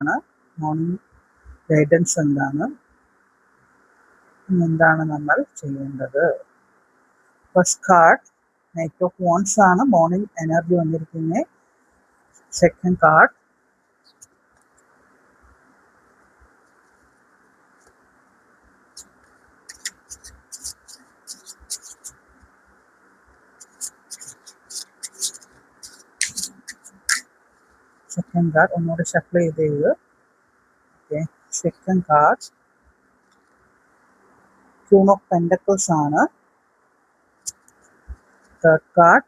Morning guidance എന്താണ് നമ്മൾ ചെയ്യേണ്ടത്? First card knight of wands ആണ്, മോർണിംഗ് എനർജി വന്നിരിക്കുന്നത്. സെക്കൻഡ് കാർഡ് ഒന്നുകൂടെ ഷഫിൾ ചെയ്ത് okay. Second card queen of pentacles ആണ്. Third card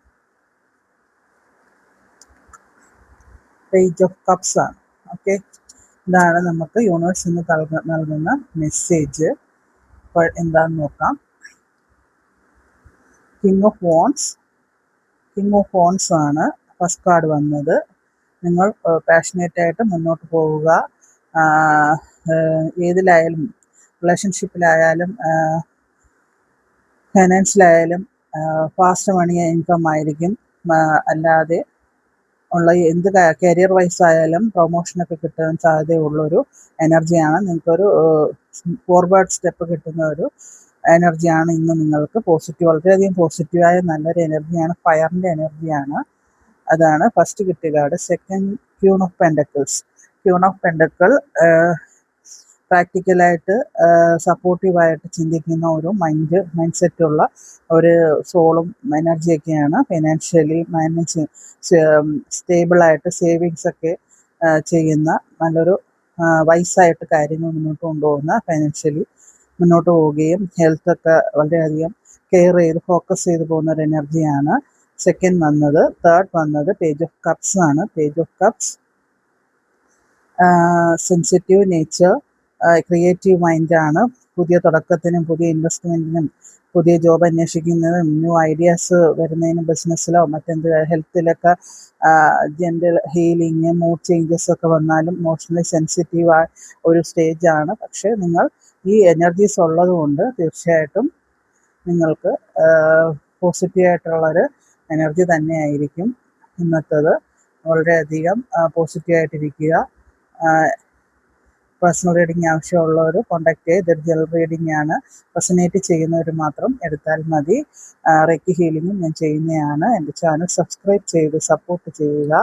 page of cups ആണ്. ഓക്കെ, ഇതാണ് നമുക്ക് യൂണിവേഴ്സ് ഇന്ന് നൽകുന്ന മെസ്സേജ്. അപ്പോൾ എന്താണെന്ന് നോക്കാം. കിങ് ഓഫ് വോൺസ് ആണ് ഫസ്റ്റ് കാർഡ് വന്നത്. നിങ്ങൾ പാഷനേറ്റ് ആയിട്ട് മുന്നോട്ട് പോവുക. ഏതിലായാലും, റിലേഷൻഷിപ്പിലായാലും ഫൈനാൻഷ്യലായാലും ഫാസ്റ്റ് മണി ഇൻകം ആയിരിക്കും. അല്ലാതെ ഉള്ള എന്ത് കരിയർ വൈസ് ആയാലും പ്രൊമോഷനൊക്കെ കിട്ടാൻ സാധ്യതയുള്ളൊരു എനർജിയാണ്. നിങ്ങൾക്കൊരു ഫോർവേഡ് സ്റ്റെപ്പ് കിട്ടുന്ന ഒരു എനർജിയാണ് ഇന്ന് നിങ്ങൾക്ക്. വളരെയധികം പോസിറ്റീവായ നല്ലൊരു എനർജിയാണ്. ഫയറിൻ്റെ എനർജിയാണ്. അതാണ് ഫസ്റ്റ് കിട്ടിയ card. Second queen of pentacle പ്രാക്ടിക്കലായിട്ട് സപ്പോർട്ടീവായിട്ട് ചിന്തിക്കുന്ന ഒരു മൈൻഡ് സെറ്റുള്ള ഒരു സോളും എനർജിയൊക്കെയാണ്. ഫൈനാൻഷ്യലി സ്റ്റേബിളായിട്ട് സേവിങ്സ് ഒക്കെ ചെയ്യുന്ന നല്ലൊരു വൈസായിട്ട് കാര്യങ്ങൾ മുന്നോട്ട് കൊണ്ടുപോകുന്ന, ഫൈനാൻഷ്യലി മുന്നോട്ട് പോവുകയും ഹെൽത്തൊക്കെ വളരെയധികം കെയർ ചെയ്ത് ഫോക്കസ് ചെയ്ത് പോകുന്ന ഒരു എനർജിയാണ് സെക്കൻഡ് വന്നത്. തേർഡ് വന്നത് പേജ് ഓഫ് കപ്സ് ആണ്. Page of cups sensitive nature, creative മൈൻഡാണ്. പുതിയ തുടക്കത്തിനും പുതിയ ഇൻവെസ്റ്റ്മെൻറ്റിനും പുതിയ ജോബ് അന്വേഷിക്കുന്നതിനും ന്യൂ ഐഡിയാസ് വരുന്നതിനും ബിസിനസ്സിലോ മറ്റെന്ത് ഹെൽത്തിലൊക്കെ ജെൻറൽ ഹീലിംഗ്, മൂഡ് ചേഞ്ചസ് ഒക്കെ വന്നാലും ഇമോഷണലി സെൻസിറ്റീവായ ഒരു സ്റ്റേജാണ്. പക്ഷേ നിങ്ങൾ ഈ എനർജീസ് ഉള്ളത് കൊണ്ട് തീർച്ചയായിട്ടും നിങ്ങൾക്ക് പോസിറ്റീവായിട്ടുള്ളൊരു എനർജി തന്നെയായിരിക്കും ഇന്നത്തേത്. വളരെയധികം പോസിറ്റീവായിട്ടിരിക്കുക. പേഴ്സണൽ റീഡിങ് ആവശ്യമുള്ളവർ കോൺടാക്ട് ചെയ്ത്, ഇതൊരു ജനറൽ റീഡിംഗ് ആണ്. റെസനേറ്റ് ചെയ്യുന്നവർ മാത്രം എടുത്താൽ മതി. റെക്കി ഹീലിംഗും ഞാൻ ചെയ്യുന്നതാണ്. എൻ്റെ ചാനൽ സബ്സ്ക്രൈബ് ചെയ്ത് സപ്പോർട്ട് ചെയ്യുക.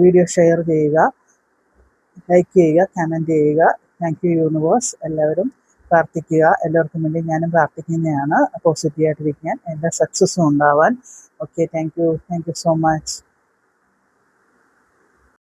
വീഡിയോ ഷെയർ ചെയ്യുക, ലൈക്ക് ചെയ്യുക, കമൻറ്റ് ചെയ്യുക. Thank you universe. എല്ലാവരും പ്രാർത്ഥിക്കുക. എല്ലാവർക്കും വേണ്ടി ഞാനും പ്രാർത്ഥിക്കുന്നതാണ് പോസിറ്റീവായിട്ടിരിക്കാൻ, എല്ലാ സക്സസ്സും ഉണ്ടാവാൻ. Okay, thank you so much.